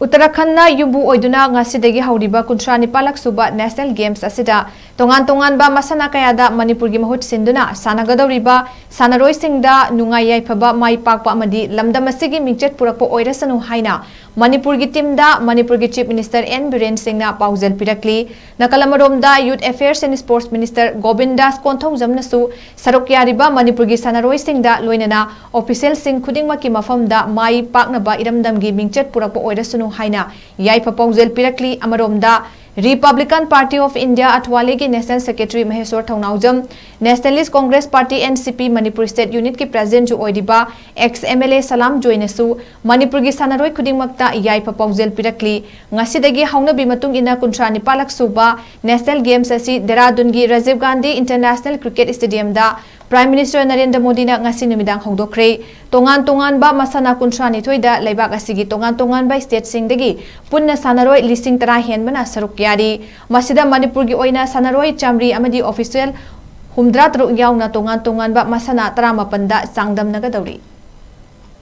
Uttarakhand na yubu oiduna ngasidagi haudiba kuntra nipa Lak Suba National Games asida tongan ba masana kayada Manipur gi mahut sinduna sanagadoriba sanaroi singda nungai yaifaba mai pakpa amadi lamdam asigi mingchet purakpo oirasanu haina Manipur gi teamda Manipur gi Chief Minister N Biren Singhna paujel pirakli nakalamaromda Youth Affairs and Sports Minister Gobindas Konthong jamnasu SARUK YAARIBA Manipur gi sanaroi singda loinana official sing khudingmaki mafamda mai paknaba iramdam gi mingchet purakpo oirasanu haina YAIFA paujel pirakli amaromda Republican Party of India Atwale ki National Secretary Maheshwar Thaunaujam Nationalist Congress Party NCP Manipur State Unit ki President ju oidiba ex MLA Salam joinasu Manipur gi sanaroi khudingmakta YAIFA paujel pirakli ngasidagi haunabi matung ina kuntra nipa Lak Suba National Games asi Dehradun gi Rajiv Gandhi International Cricket Stadium da Prime Minister Narendra Modi na ngasi numidang haudokhre tongan ba masana kuntra nithoida leibak asigi tongan ba state singdagi punna sanaroi listing tara henbana SARUK yari masida Manipur gi oina sanaroi chamri amadi official humdra 3 yauna tongan ba masana 18 da sangdam nagadawri